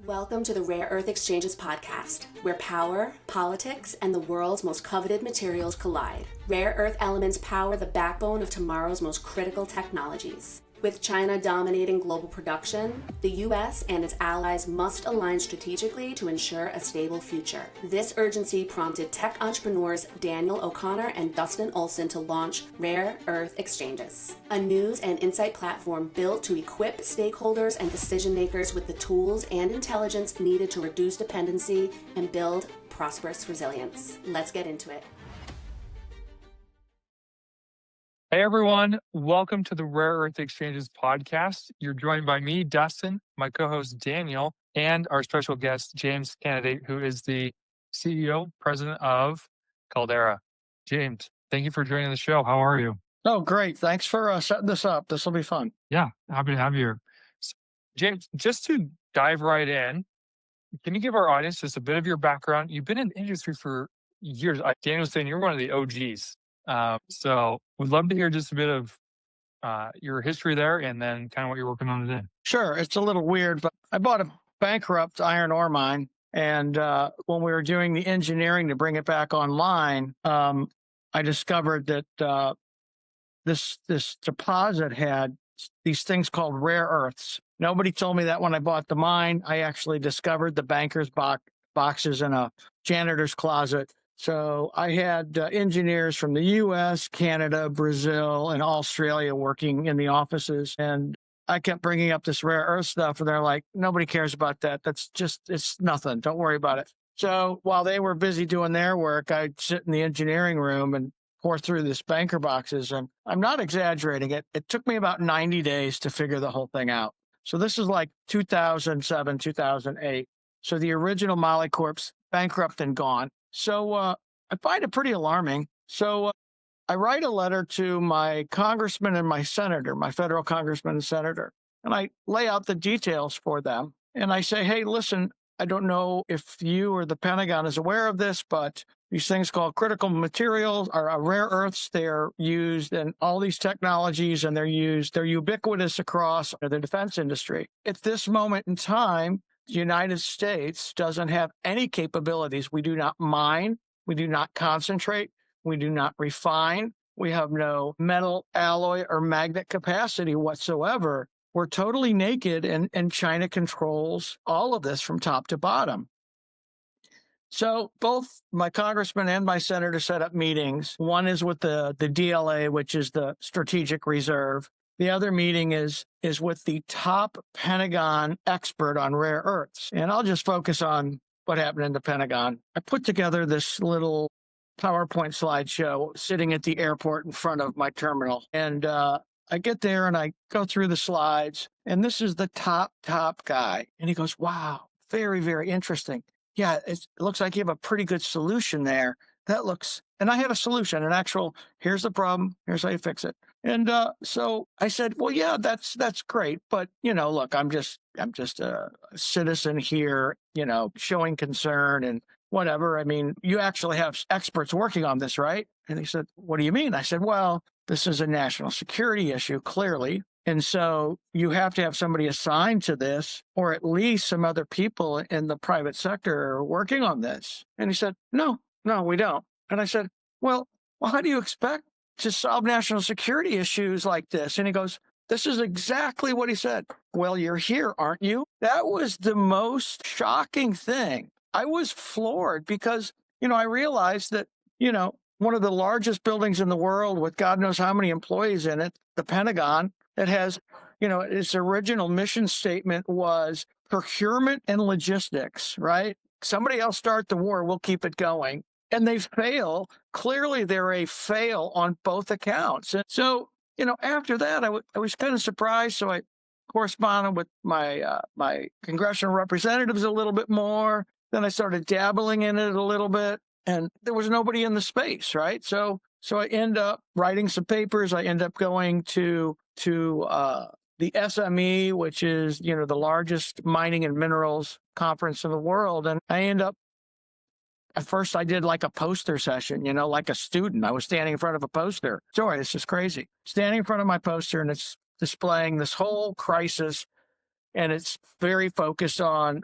Welcome to the Rare Earth Exchanges podcast, where power, politics, and the world's most coveted materials collide. Rare earth elements power the backbone of tomorrow's most critical technologies. With China dominating global production, the U.S. and its allies must align strategically to ensure a stable future. This urgency prompted tech entrepreneurs Daniel O'Connor and Dustin Olsen to launch Rare Earth Exchanges, a news and insight platform built to equip stakeholders and decision makers with the tools and intelligence needed to reduce dependency and build prosperous resilience. Let's get into it. Hey everyone, welcome to the Rare Earth Exchanges podcast. You're joined by me, Dustin, my co-host Daniel, and our special guest, James Candidate, who is the CEO, president of Caldera. James, thank you for joining the show. How are you? Oh, great. Thanks for setting this up. This will be fun. Yeah, happy to have you here. So, James, just to dive right in, can you give our audience just a bit of your background? You've been in the industry for years. Daniel was saying you're one of the OGs. So we'd love to hear just a bit of your history there and then kind of what you're working on today. Sure. It's a little weird, but I bought a bankrupt iron ore mine. And when we were doing the engineering to bring it back online, I discovered that this deposit had these things called rare earths. Nobody told me that when I bought the mine. I actually discovered the banker's boxes in a janitor's closet. So I had engineers from the U.S., Canada, Brazil, and Australia working in the offices. And I kept bringing up this rare earth stuff, and they're like, nobody cares about that. It's nothing. Don't worry about it. So while they were busy doing their work, I'd sit in the engineering room and pour through this banker boxes. And I'm not exaggerating it. It took me about 90 days to figure the whole thing out. So this is like 2007, 2008. So the original Molycorp's bankrupt and gone. So I find it pretty alarming. So I write a letter to my congressman and my senator, my federal congressman and senator, and I lay out the details for them. And I say, hey, listen, I don't know if you or the Pentagon is aware of this, but these things called critical materials are rare earths. They're used in all these technologies, and they're ubiquitous across the defense industry. At this moment in time, the United States doesn't have any capabilities. We do not mine. We do not concentrate. We do not refine. We have no metal, alloy, or magnet capacity whatsoever. We're totally naked, and China controls all of this from top to bottom. So both my congressman and my senator set up meetings. One is with the DLA, which is the Strategic Reserve. The other meeting is with the top Pentagon expert on rare earths. And I'll just focus on what happened in the Pentagon. I put together this little PowerPoint slideshow sitting at the airport in front of my terminal. And I get there and I go through the slides. And this is the top guy. And he goes, wow, very, very interesting. Yeah, it looks like you have a pretty good solution there. And I had a solution, here's the problem, here's how you fix it. And so I said, well, yeah, that's great. But, look, I'm just a citizen here, showing concern and whatever. I mean, you actually have experts working on this, right? And he said, what do you mean? I said, well, this is a national security issue, clearly. And so you have to have somebody assigned to this, or at least some other people in the private sector are working on this. And he said, no, we don't. And I said, well, how do you expect to solve national security issues like this? And he goes, this is exactly what he said. Well, you're here, aren't you? That was the most shocking thing. I was floored because, I realized that, one of the largest buildings in the world with God knows how many employees in it, the Pentagon, it has, its original mission statement was procurement and logistics, right? Somebody else start the war, we'll keep it going. And they fail. Clearly, they're a fail on both accounts. And so, after that, I was kind of surprised. So I corresponded with my congressional representatives a little bit more. Then I started dabbling in it a little bit. And there was nobody in the space, right? So I end up writing some papers. I end up going to the SME, which is, the largest mining and minerals conference in the world. And I end up, at first I did like a poster session, like a student. I was standing in front of a poster. Sorry, this is crazy. Standing in front of my poster, and it's displaying this whole crisis and it's very focused on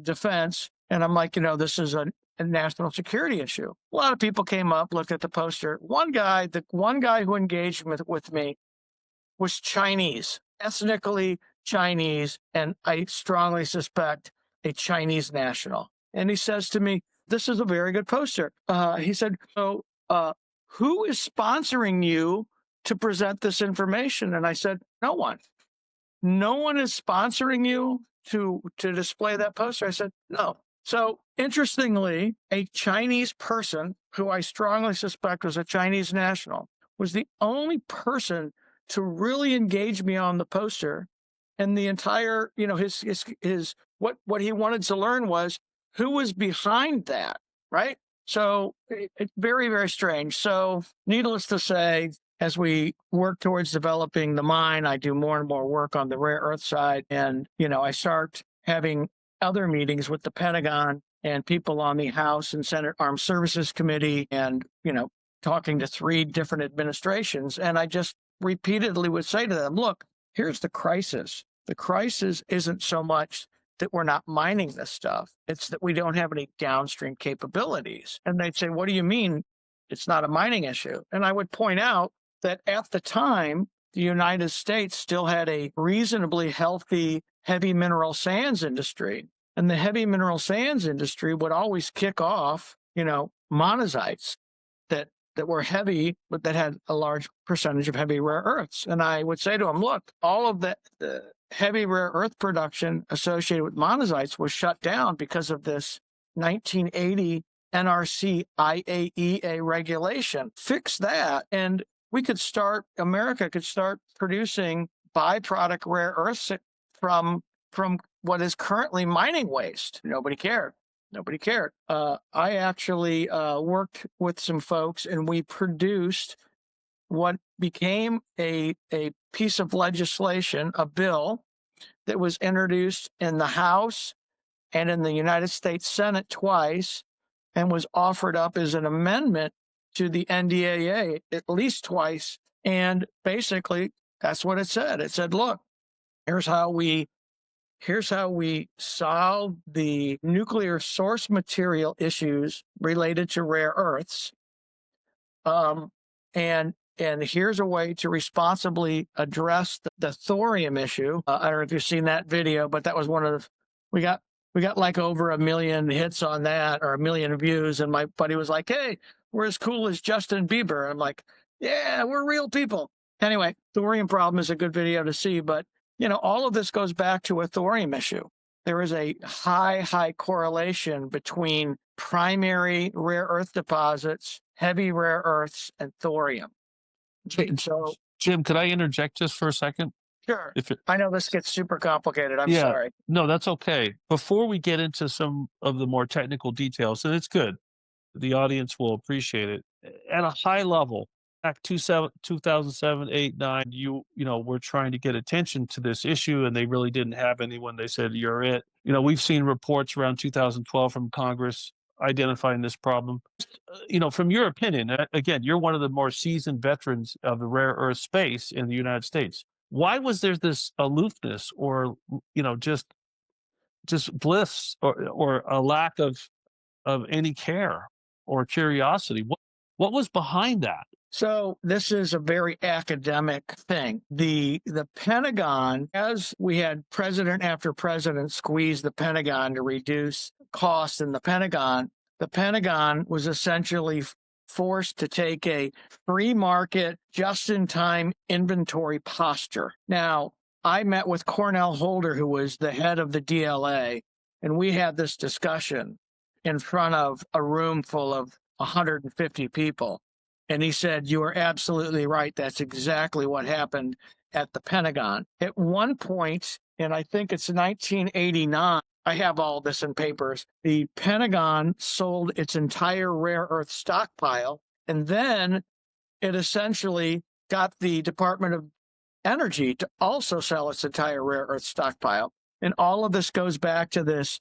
defense. And I'm like, this is a national security issue. A lot of people came up, looked at the poster. The one guy who engaged with me was Chinese, ethnically Chinese, and I strongly suspect a Chinese national. And he says to me, "This is a very good poster." He said, "So, who is sponsoring you to present this information?" And I said, "No one. No one is sponsoring you to display that poster." I said, "No." So interestingly, a Chinese person who I strongly suspect was a Chinese national was the only person to really engage me on the poster. And the entire, his what he wanted to learn was who was behind that, right? So it's very, very strange. So needless to say, as we work towards developing the mine, I do more and more work on the rare earth side. And, I start having other meetings with the Pentagon and people on the House and Senate Armed Services Committee and, talking to 3 different administrations. And I just repeatedly would say to them, look, here's the crisis. The crisis isn't so much that we're not mining this stuff. It's that we don't have any downstream capabilities. And they'd say, what do you mean it's not a mining issue? And I would point out that at the time, the United States still had a reasonably healthy heavy mineral sands industry. And the heavy mineral sands industry would always kick off, monazites that were heavy, but that had a large percentage of heavy rare earths. And I would say to them, look, all of the heavy rare earth production associated with monazites was shut down because of this 1980 NRC IAEA regulation. Fix that, and America could start producing byproduct rare earths from what is currently mining waste. Nobody cared. I actually worked with some folks, and we produced what became a piece of legislation, a bill that was introduced in the House and in the United States Senate twice, and was offered up as an amendment to the NDAA at least twice. And basically, that's what it said. It said, look, here's how we solve the nuclear source material issues related to rare earths. And here's a way to responsibly address the thorium issue. I don't know if you've seen that video, but that was we got like over 1 million hits on that, or 1 million views. And my buddy was like, "Hey, we're as cool as Justin Bieber." I'm like, "Yeah, we're real people." Anyway, thorium problem is a good video to see, but all of this goes back to a thorium issue. There is a high correlation between primary rare earth deposits, heavy rare earths, and thorium. So, Jim, could I interject just for a second? Sure. I know this gets super complicated. I'm sorry. No, that's okay. Before we get into some of the more technical details, and it's good, the audience will appreciate it. At a high level, back 2007, 8, 9, you were trying to get attention to this issue, and they really didn't have anyone. They said, "You're it." We've seen reports around 2012 from Congress identifying this problem. From your opinion, again, you're one of the more seasoned veterans of the rare earth space in the United States. Why was there this aloofness, or just bliss, or a lack of any care or curiosity? What was behind that? So this is a very academic thing. The Pentagon, as we had president after president squeeze the Pentagon to reduce costs in the Pentagon was essentially forced to take a free market, just-in-time inventory posture. Now, I met with Cornell Holder, who was the head of the DLA, and we had this discussion in front of a room full of 150 people. And he said, "You are absolutely right. That's exactly what happened at the Pentagon." At one point, and I think it's 1989, I have all this in papers, the Pentagon sold its entire rare earth stockpile, and then it essentially got the Department of Energy to also sell its entire rare earth stockpile. And all of this goes back to this,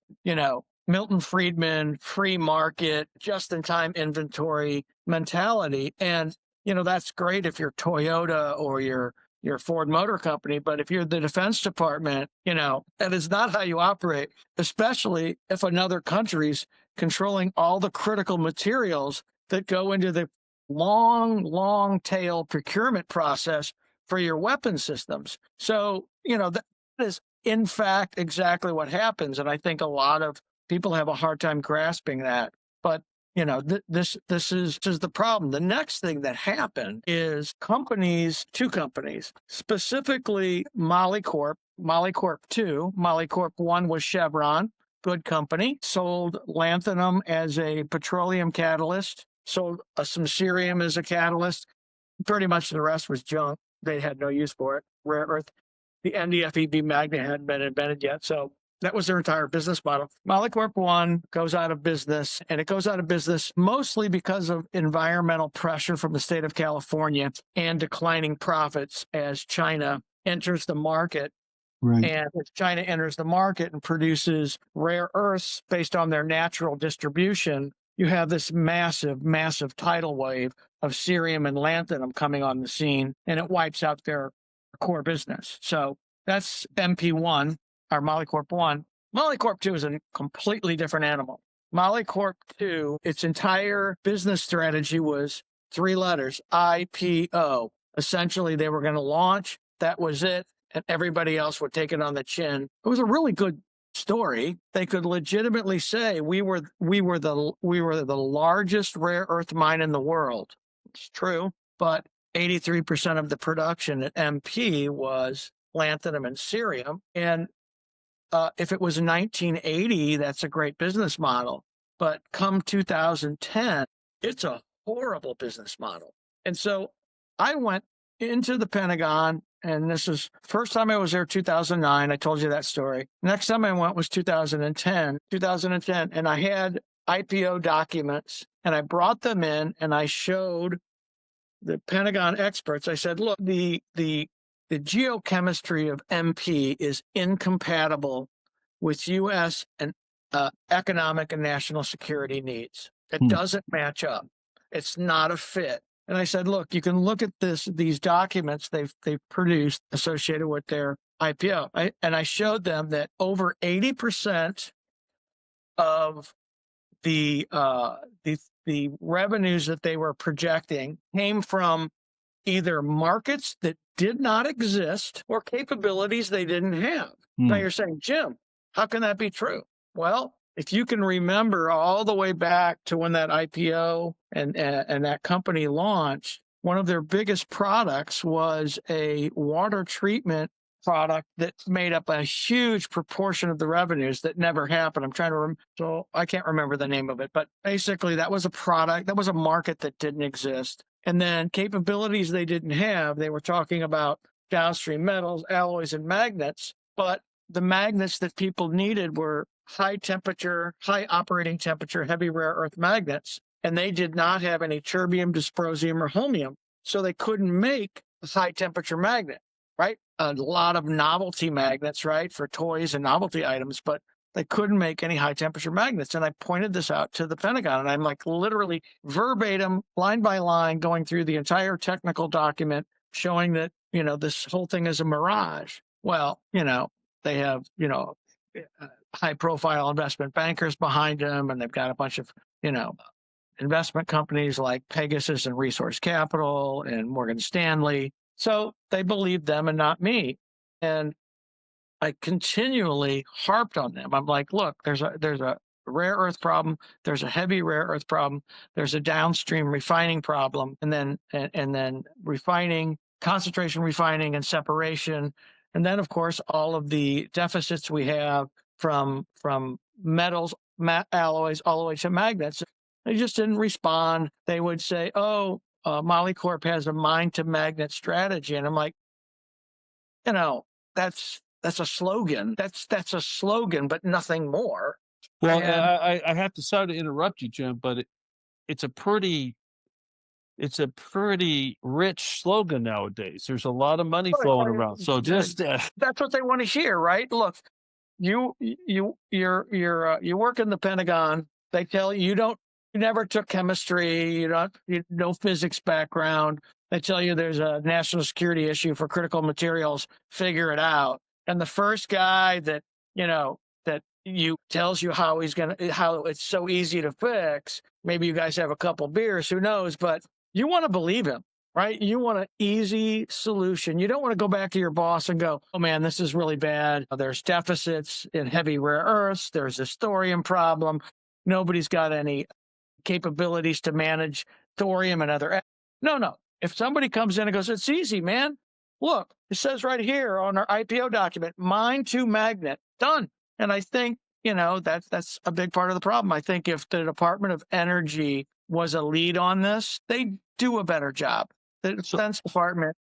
Milton Friedman, free market, just-in-time inventory mentality. And, that's great if you're Toyota or you're you're a Ford Motor Company. But if you're the Defense Department, that is not how you operate, especially if another country's controlling all the critical materials that go into the long tail procurement process for your weapon systems. So, that is in fact exactly what happens. And I think a lot of people have a hard time grasping that. But this is the problem. The next thing that happened is two companies, specifically Molycorp 2. Molycorp 1 was Chevron, good company, sold lanthanum as a petroleum catalyst, sold some cerium as a catalyst. Pretty much the rest was junk. They had no use for it. Rare earth. The NdFeB magnet hadn't been invented yet, so that was their entire business model. Molycorp 1 goes out of business, and it goes out of business mostly because of environmental pressure from the state of California and declining profits as China enters the market. Right. And as China enters the market and produces rare earths based on their natural distribution, you have this massive tidal wave of cerium and lanthanum coming on the scene, and it wipes out their core business. So that's MP1, or Molycorp 1. Molycorp 2 is a completely different animal. Molycorp 2, its entire business strategy was 3 letters, IPO. Essentially, they were going to launch. That was it. And everybody else would take it on the chin. It was a really good story. They could legitimately say we were the largest rare earth mine in the world. It's true, but 83% of the production at MP was lanthanum and cerium. And if it was 1980, that's a great business model. But come 2010, it's a horrible business model. And so I went into the Pentagon, and this is first time I was there, 2009. I told you that story. Next time I went was 2010, and I had IPO documents, and I brought them in, and I showed the Pentagon experts. I said, look, the geochemistry of MP is incompatible with U.S. and economic and national security needs. It doesn't match up. It's not a fit. And I said, look, you can look at these documents they've produced associated with their IPO. And I showed them that over 80% of the revenues that they were projecting came from either markets that did not exist or capabilities they didn't have. Now you're saying, Jim, how can that be true? Well, if you can remember all the way back to when that IPO and that company launched, one of their biggest products was a water treatment product that made up a huge proportion of the revenues that never happened. I'm trying to so I can't remember the name of it, but basically that was a product, that was a market that didn't exist. And then capabilities they didn't have, they were talking about downstream metals, alloys, and magnets, but the magnets that people needed were high temperature, high operating temperature, heavy rare earth magnets, and they did not have any terbium, dysprosium, or holmium, so they couldn't make a high temperature magnet, right? A lot of novelty magnets, right, for toys and novelty items, but they couldn't make any high temperature magnets. And I pointed this out to the Pentagon, and I'm like literally verbatim, line by line, going through the entire technical document, showing that, this whole thing is a mirage. Well, they have, high profile investment bankers behind them, and they've got a bunch of, investment companies like Pegasus and Resource Capital and Morgan Stanley. So they believed them and not me. And I continually harped on them. I'm like, look, there's a rare earth problem, there's a heavy rare earth problem, there's a downstream refining problem, and then refining, concentration refining and separation. And then, of course, all of the deficits we have from metals, alloys, all the way to magnets. They just didn't respond. They would say, Molycorp has a mine to magnet strategy. And I'm like, that's a slogan. That's a slogan, but nothing more. Well, I have to sorry to interrupt you, Jim, but it's a pretty rich slogan nowadays. There's a lot of money flowing around. So just that's what they want to hear, right? Look, you work in the Pentagon. They tell you you never took chemistry. You no physics background. They tell you there's a national security issue for critical materials, figure it out. And the first guy that, that you tells you how it's so easy to fix, maybe you guys have a couple beers, who knows, but you want to believe him, right? You want an easy solution. You don't want to go back to your boss and go, oh man, this is really bad. There's deficits in heavy rare earths. There's a thorium problem. Nobody's got any capabilities to manage thorium and other. No. If somebody comes in and goes, it's easy, man. Look, it says right here on our IPO document, mine to magnet, done. And I think, that's a big part of the problem. I think if the Department of Energy was a lead on this, they do a better job. The Defense Department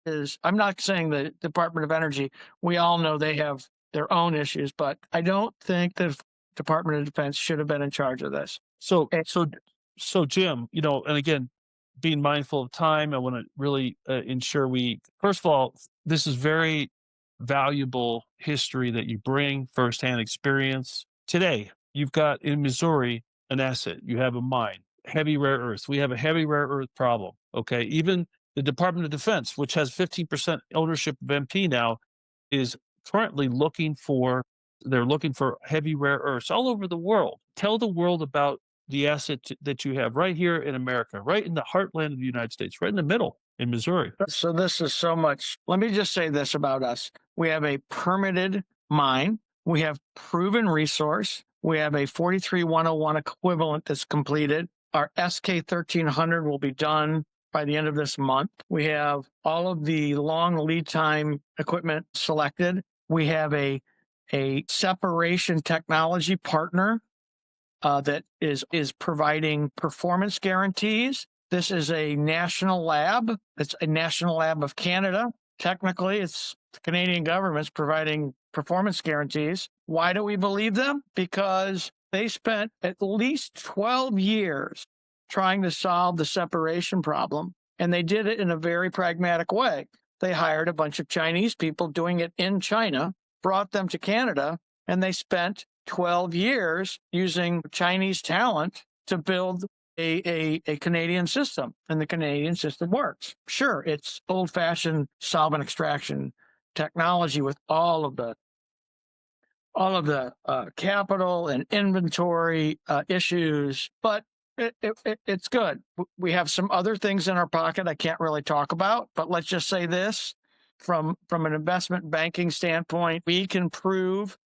I'm not saying the Department of Energy, we all know they have their own issues, but I don't think the Department of Defense should have been in charge of this. So Jim, and again, being mindful of time, I want to really ensure first of all, this is very valuable history that you bring, firsthand experience. Today, you've got in Missouri an asset. You have a mine, heavy rare earths. We have a heavy rare earth problem. Okay, even the Department of Defense, which has 15% ownership of MP now, is currently looking for heavy rare earths all over the world. Tell the world about the asset that you have right here in America, right in the heartland of the United States, right in the middle in Missouri. So this is so much. Let me just say this about us. We have a permitted mine. We have proven resource. We have a 43101 equivalent that's completed. Our SK 1300 will be done by the end of this month. We have all of the long lead time equipment selected. We have a separation technology partner that is providing performance guarantees. This is a national lab. It's a national lab of Canada. Technically, it's the Canadian government's providing performance guarantees. Why do we believe them? Because they spent at least 12 years trying to solve the separation problem, and they did it in a very pragmatic way. They hired a bunch of Chinese people doing it in China, brought them to Canada, and they spent 12 years using Chinese talent to build a Canadian system, and the Canadian system works. Sure, it's old-fashioned solvent extraction technology with all of the capital and inventory issues, but it's good. We have some other things in our pocket I can't really talk about, but let's just say this: from an investment banking standpoint, we can prove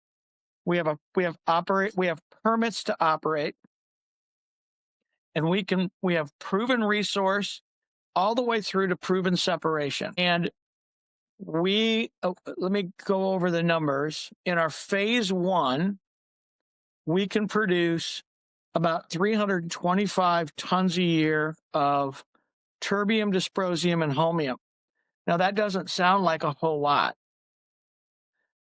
we have permits to operate, and we have proven resource all the way through to proven separation. And let me go over the numbers. In our phase 1, we can produce about 325 tons a year of terbium, dysprosium, and holmium. Now, that doesn't sound like a whole lot,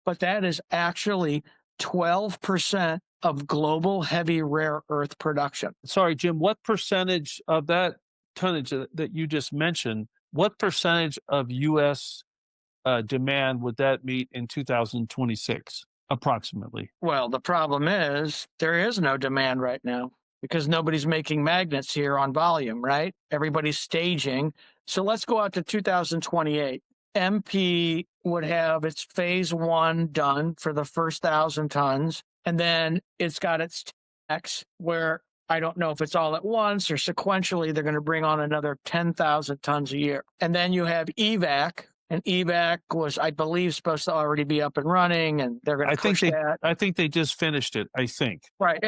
but that is actually 12% of global heavy rare earth production. Sorry, Jim, what percentage of that tonnage that you just mentioned, what percentage of U.S. Demand would that meet in 2026, approximately? Well, the problem is there is no demand right now because nobody's making magnets here on volume, right? Everybody's staging. So let's go out to 2028. MP would have its phase 1 done for the first 1,000 tons, and then it's got its X where I don't know if it's all at once or sequentially they're going to bring on another 10,000 tons a year. And then you have EVAC, and EVAC was, I believe, supposed to already be up and running, and they're going to push that. I think they just finished it, I think. Right.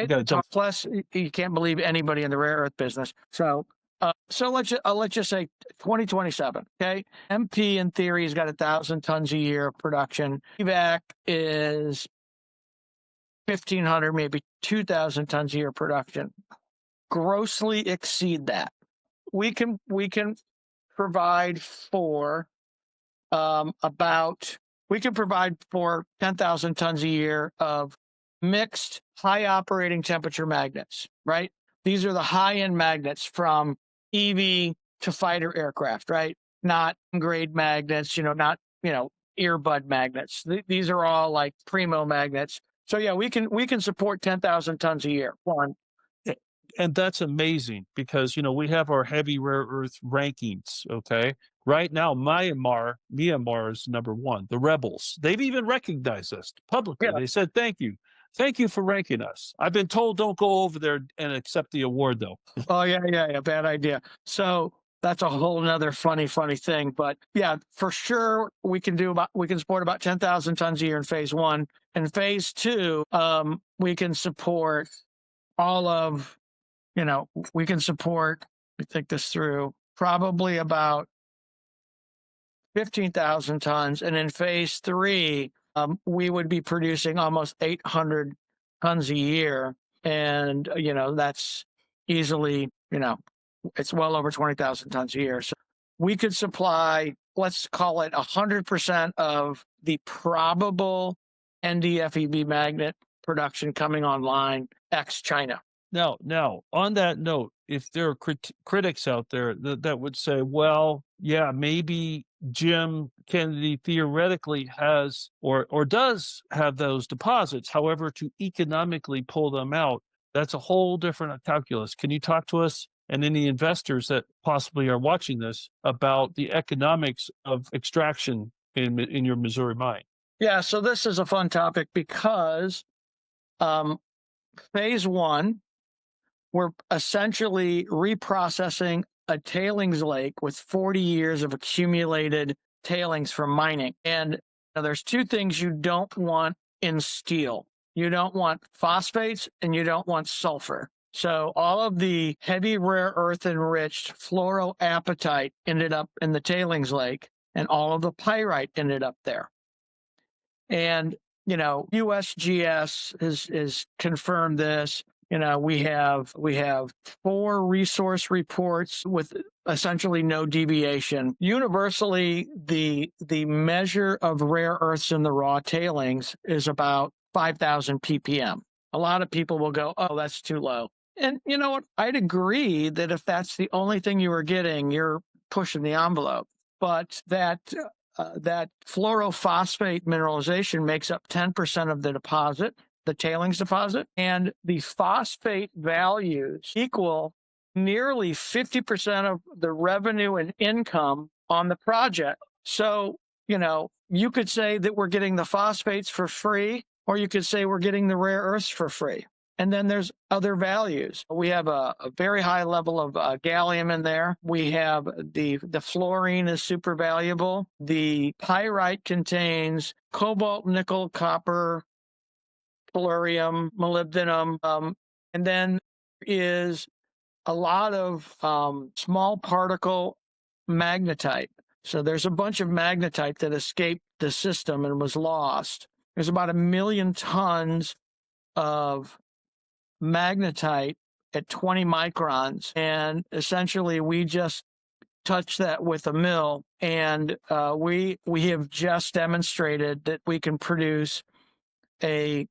Plus, you can't believe anybody in the rare earth business. So let's just say 2027. Okay, MP in theory has got 1,000 tons a year of production. EVAC is 1,500, maybe 2,000 tons a year of production. Grossly exceed that. We can provide for we can provide for 10,000 tons a year of mixed high operating temperature magnets. Right. These are the high end magnets from EV to fighter aircraft, right? Not grade magnets, not, earbud magnets. These are all like primo magnets. So yeah, we can support 10,000 tons a year. One. And that's amazing because, we have our heavy rare earth rankings. Okay. Right now, Myanmar is number one. The rebels, they've even recognized us publicly. Yeah. They said, thank you. Thank you for ranking us. I've been told don't go over there and accept the award, though. Oh, yeah. Bad idea. So that's a whole nother funny thing. But yeah, for sure, we can support about 10,000 tons a year in phase one. In phase two, we can support all of, we can support, let me think this through, probably about 15,000 tons. And in phase three, we would be producing almost 800 tons a year. And, that's easily, it's well over 20,000 tons a year. So we could supply, let's call it 100% of the probable NdFeB magnet production coming online ex-China. Now, on that note, if there are critics out there that would say, well, yeah, maybe Jim Kennedy theoretically has or does have those deposits. However, to economically pull them out, that's a whole different calculus. Can you talk to us and any investors that possibly are watching this about the economics of extraction in your Missouri mine? Yeah, so this is a fun topic because phase one, we're essentially reprocessing a tailings lake with 40 years of accumulated tailings from mining. And there's two things you don't want in steel. You don't want phosphates and you don't want sulfur. So all of the heavy rare earth enriched fluoroapatite ended up in the tailings lake, and all of the pyrite ended up there. And, USGS has confirmed this. We have 4 resource reports with essentially no deviation. Universally, the measure of rare earths in the raw tailings is about 5,000 ppm. A lot of people will go, oh, that's too low. And you know what? I'd agree that if that's the only thing you were getting, you're pushing the envelope. But that fluorophosphate mineralization makes up 10% of the deposit, the tailings deposit, and the phosphate values equal nearly 50% of the revenue and income on the project. So, you could say that we're getting the phosphates for free, or you could say we're getting the rare earths for free. And then there's other values. We have a very high level of gallium in there. We have the fluorine is super valuable. The pyrite contains cobalt, nickel, copper, tellurium, molybdenum, and then is a lot of small particle magnetite. So there's a bunch of magnetite that escaped the system and was lost. There's about 1 million tons of magnetite at 20 microns, and essentially we just touch that with a mill, and we have just demonstrated that we can produce a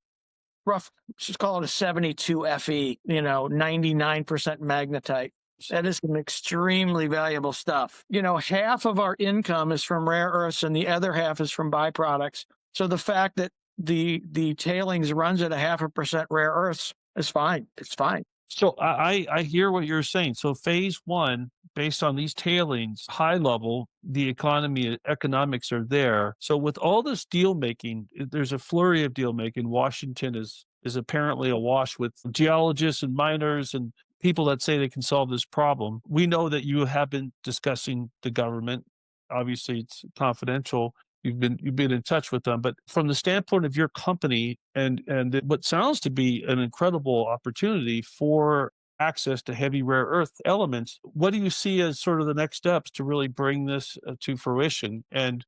rough, just call it a 72 Fe, 99% magnetite. That is some extremely valuable stuff. Half of our income is from rare earths and the other half is from byproducts. So the fact that the tailings runs at 0.5% rare earths is fine. It's fine. So I hear what you're saying. So phase one, based on these tailings, high level, the economics are there. So with all this deal making, there's a flurry of deal making. Washington is apparently awash with geologists and miners and people that say they can solve this problem. We know that you have been discussing the government. Obviously, it's confidential. You've been in touch with them, but from the standpoint of your company and what sounds to be an incredible opportunity for access to heavy rare earth elements, what do you see as sort of the next steps to really bring this to fruition? And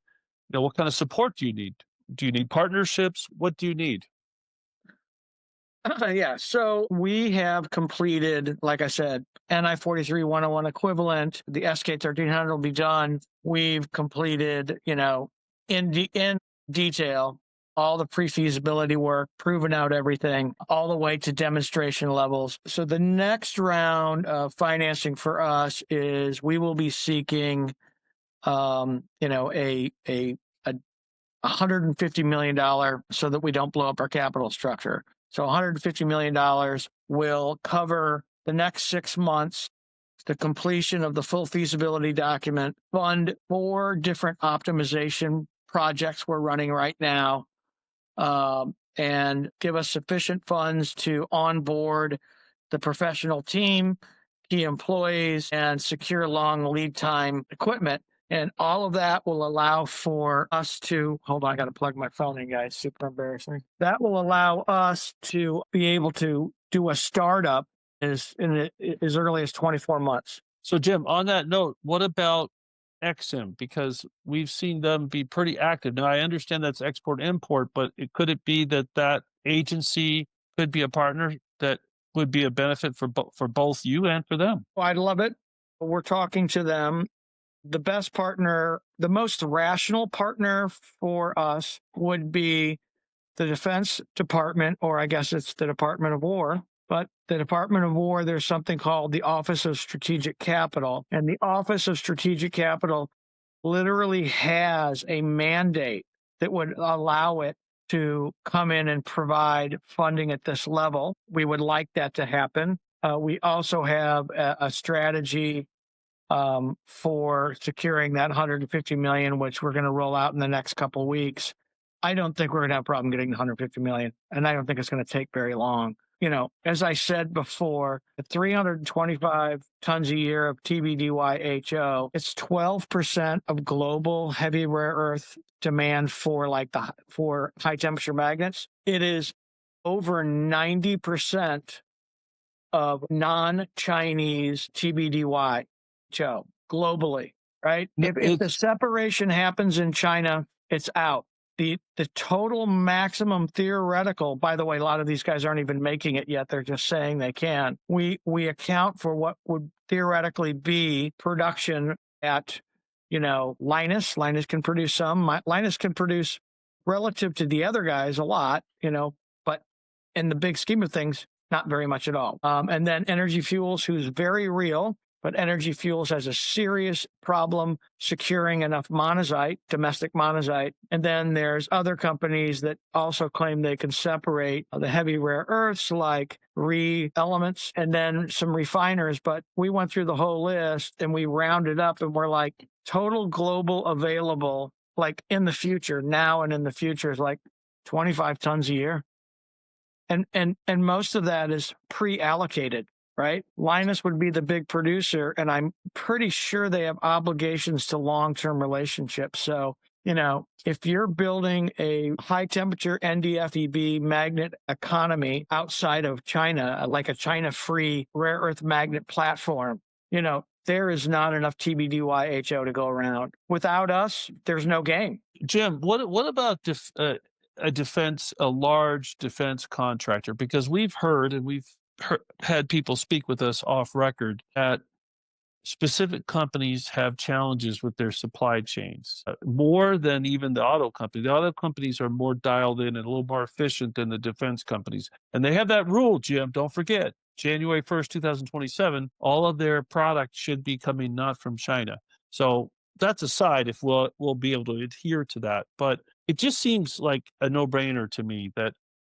what kind of support do you need? Do you need partnerships? What do you need? Yeah, so we have completed, like I said, NI43 101 equivalent. The SK1300 will be done. We've completed, in detail, all the pre-feasibility work, proven out everything, all the way to demonstration levels. So the next round of financing for us is we will be seeking, a $150 million so that we don't blow up our capital structure. So $150 million will cover the next 6 months, the completion of the full feasibility document, fund 4 different optimization projects we're running right now, and give us sufficient funds to onboard the professional team, key employees, and secure long lead time equipment. And all of that will allow for us to, hold on, I got to plug my phone in, guys, super embarrassing. That will allow us to be able to do a startup as early as 24 months. So, Jim, on that note, what about Exim? Because we've seen them be pretty active. Now, I understand that's export-import, but could it be that that agency could be a partner that would be a benefit for both you and for them? Well, I'd love it. We're talking to them. The best partner, the most rational partner for us would be the Defense Department, or I guess it's the Department of War. But the Department of War, there's something called the Office of Strategic Capital. And the Office of Strategic Capital literally has a mandate that would allow it to come in and provide funding at this level. We would like that to happen. We also have a strategy for securing that $150 million, which we're going to roll out in the next couple of weeks. I don't think we're going to have a problem getting the $150 million, and I don't think it's going to take very long. You know, as I said before, at 325 tons a year of TBDY-HO, it's 12% of global heavy rare earth demand for for high temperature magnets. It is over 90% of non-Chinese TBDY-HO globally, right? If the separation happens in China, it's out. The total maximum theoretical, by the way, a lot of these guys aren't even making it yet. They're just saying they can. We account for what would theoretically be production at, Linus. Linus can produce some. Linus can produce relative to the other guys a lot, but in the big scheme of things, not very much at all. And then Energy Fuels, who's very real, but Energy Fuels has a serious problem securing enough monazite, domestic monazite. And then there's other companies that also claim they can separate the heavy rare earths like Elements, and then some refiners. But we went through the whole list and we rounded up and we're like, total global available, like in the future, now and in the future, is like 25 tons a year. And most of that is pre-allocated. Right? Linus would be the big producer, and I'm pretty sure they have obligations to long-term relationships. So, if you're building a high-temperature NdFeB magnet economy outside of China, like a China-free rare earth magnet platform, there is not enough TBDY-HO to go around. Without us, there's no game. Jim, what about a large defense contractor? Because we've heard and we've had people speak with us off record that specific companies have challenges with their supply chains more than even the auto company. The auto companies are more dialed in and a little more efficient than the defense companies. And they have that rule, Jim, don't forget, January 1st, 2027, all of their product should be coming not from China. So that's aside if we'll be able to adhere to that. But it just seems like a no-brainer to me that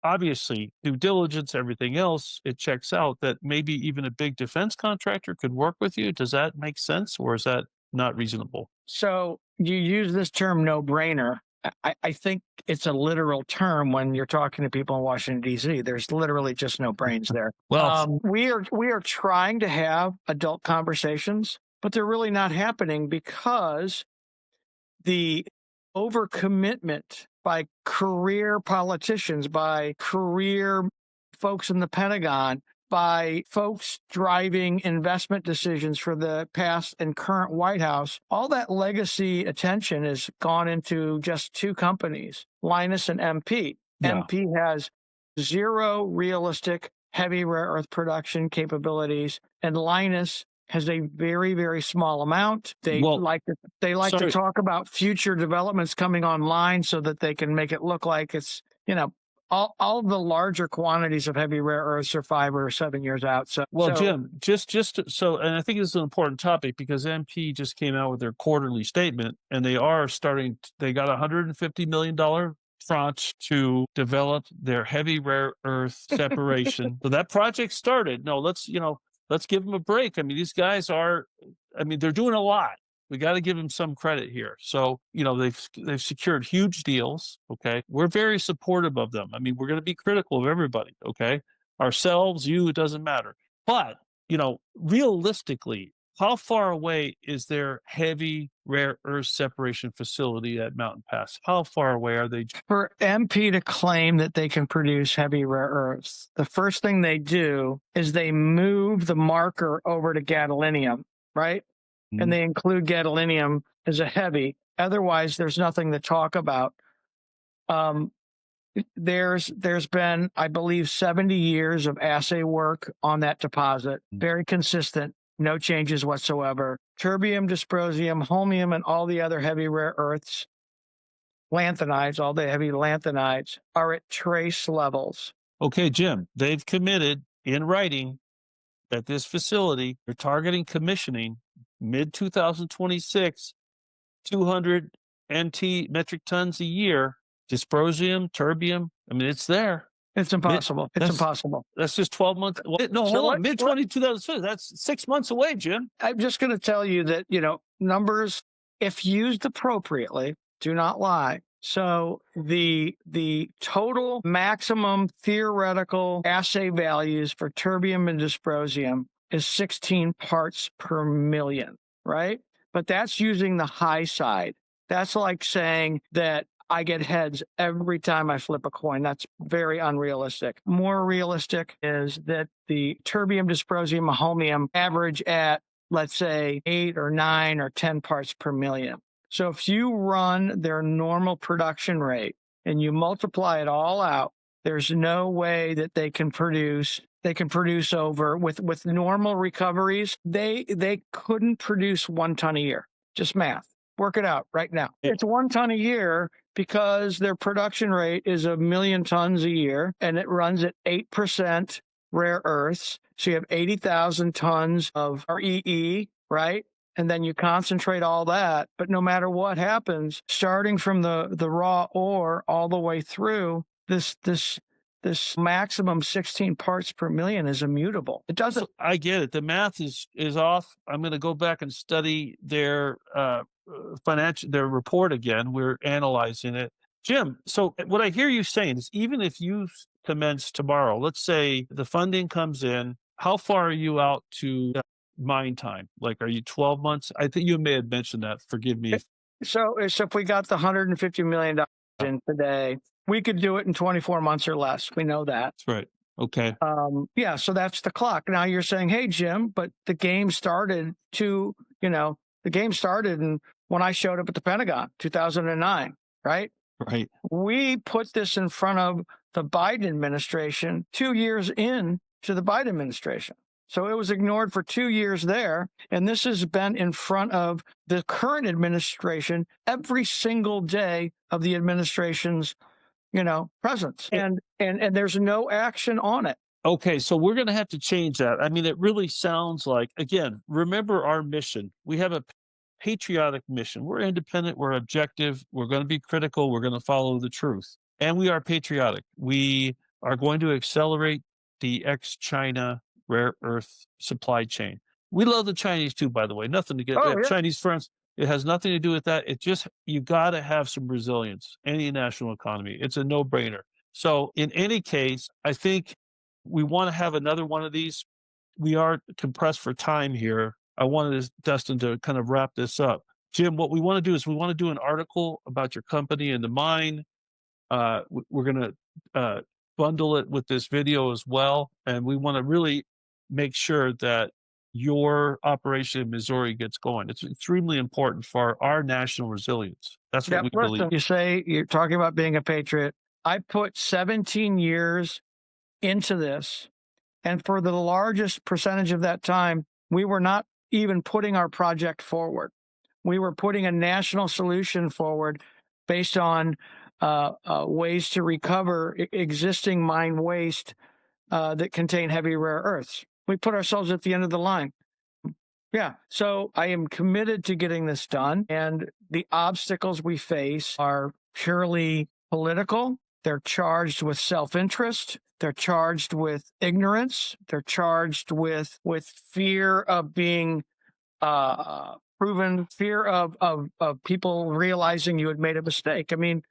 obviously, due diligence, everything else, it checks out that maybe even a big defense contractor could work with you. Does that make sense, or is that not reasonable? So you use this term no-brainer. I think it's a literal term when you're talking to people in Washington, D.C. There's literally just no brains there. Well, we are trying to have adult conversations, but they're really not happening because the overcommitment by career politicians, by career folks in the Pentagon, by folks driving investment decisions for the past and current White House, all that legacy attention has gone into just 2 companies, Linus and MP. Yeah. MP has 0 realistic heavy rare earth production capabilities, and Linus has a very, very small amount. They like to talk about future developments coming online so that they can make it look like it's, all the larger quantities of heavy rare earths are 5 or 7 years out. Jim, and I think this is an important topic because MP just came out with their quarterly statement, and they got $150 million tranche to develop their heavy rare earth separation. So that project started. No, let's, let's give them a break. I mean, these guys are, they're doing a lot. We got to give them some credit here. So, they've secured huge deals. Okay. We're very supportive of them. I mean, we're going to be critical of everybody. Okay. Ourselves, you, it doesn't matter. But, realistically, how far away is their heavy rare earth separation facility at Mountain Pass? How far away are they? For MP to claim that they can produce heavy rare earths, the first thing they do is they move the marker over to gadolinium, right? And they include gadolinium as a heavy. Otherwise, there's nothing to talk about. There's been, I believe, 70 years of assay work on that deposit. Very consistent, no changes whatsoever. Terbium, dysprosium, holmium, and all the other heavy rare earths, lanthanides, all the heavy lanthanides, are at trace levels. Okay, Jim, they've committed in writing that this facility, they're targeting commissioning mid-2026, 200 NT metric tons a year, dysprosium, terbium. I mean, it's there. It's impossible. It's impossible. That's just 12 months. No, hold on. Mid-2026. That's 6 months away, Jim. I'm just going to tell you that, numbers, if used appropriately, do not lie. So the total maximum theoretical assay values for terbium and dysprosium is 16 parts per million, right? But that's using the high side. That's like saying that I get heads every time I flip a coin. That's very unrealistic. More realistic is that the terbium, dysprosium, and holmium average at, let's say, 8 or 9 or 10 parts per million. So if you run their normal production rate and you multiply it all out, there's no way that they can produce over with normal recoveries. They couldn't produce 1 ton a year. Just math. Work it out right now. It's 1 ton a year because their production rate is 1 million tons a year and it runs at 8% rare earths. So you have 80,000 tons of REE, right? And then you concentrate all that. But no matter what happens, starting from the raw ore all the way through, this maximum 16 parts per million is immutable. It doesn't. I get it. The math is off. I'm going to go back and study their their report again. We're analyzing it. Jim, so what I hear you saying is even if you commence tomorrow, let's say the funding comes in, how far are you out to mine time? Like, are you 12 months? I think you may have mentioned that. Forgive me. So if we got the $150 million in today, we could do it in 24 months or less. We know that. That's right. Okay. Yeah, so that's the clock. Now you're saying, hey, Jim, but the game started when I showed up at the Pentagon, 2009, right? Right. We put this in front of the Biden administration 2 years in to the Biden administration. So it was ignored for 2 years there. And this has been in front of the current administration every single day of the administration's, presence. And there's no action on it. Okay, so we're going to have to change that. I mean, it really sounds like, again, remember our mission. We have a patriotic mission. We're independent. We're objective. We're going to be critical. We're going to follow the truth. And we are patriotic. We are going to accelerate the ex-China rare earth supply chain. We love the Chinese too, by the way. Nothing to get Chinese friends. It has nothing to do with that. It just, you got to have some resilience. Any national economy. It's a no-brainer. So in any case, I think we want to have another one of these. We are compressed for time here. I wanted Dustin to kind of wrap this up. Jim, what we want to do is we want to do an article about your company and the mine. We're going to bundle it with this video as well. And we want to really make sure that your operation in Missouri gets going. It's extremely important for our national resilience. That's what we believe. You say you're talking about being a patriot. I put 17 years into this. And for the largest percentage of that time, we were not even putting our project forward. We were putting a national solution forward based on ways to recover existing mine waste that contain heavy rare earths. We put ourselves at the end of the line. Yeah, so I am committed to getting this done. And the obstacles we face are purely political. They're charged with self-interest. They're charged with ignorance. They're charged with fear of being proven, fear of people realizing you had made a mistake. I mean,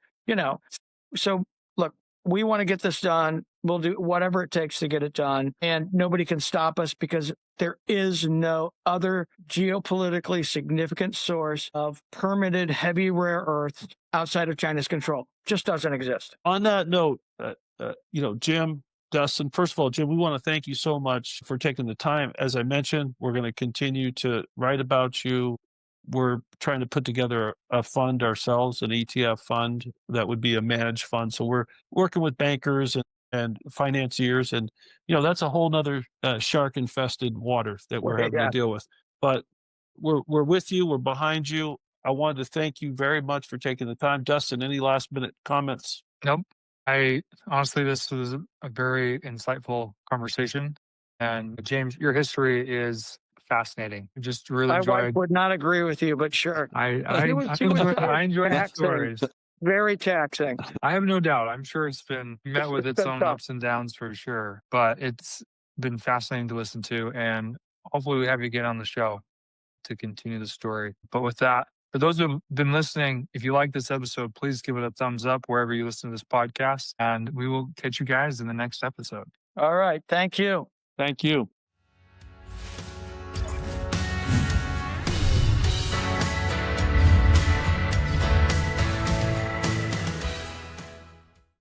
so look, we want to get this done. We'll do whatever it takes to get it done. And nobody can stop us because there is no other geopolitically significant source of permitted heavy rare earths outside of China's control. Just doesn't exist. On that note, Jim, Dustin, first of all, Jim, we want to thank you so much for taking the time. As I mentioned, we're going to continue to write about you. We're trying to put together a fund ourselves, an ETF fund that would be a managed fund. So we're working with bankers and financiers, and that's a whole nother shark infested water that we're having to deal with. But we're with you. We're behind you. I wanted to thank you very much for taking the time. Dustin, any last minute comments? Nope. Honestly, this was a very insightful conversation. And James, your history is fascinating. I just really My enjoyed. wife would not agree with you, but sure. I enjoyed the stories. Very taxing. I have no doubt. I'm sure it's been met with its own ups and downs for sure. But it's been fascinating to listen to. And hopefully we have you again on the show to continue the story. But with that, for those who have been listening, if you like this episode, please give it a thumbs up wherever you listen to this podcast. And we will catch you guys in the next episode. All right. Thank you. Thank you.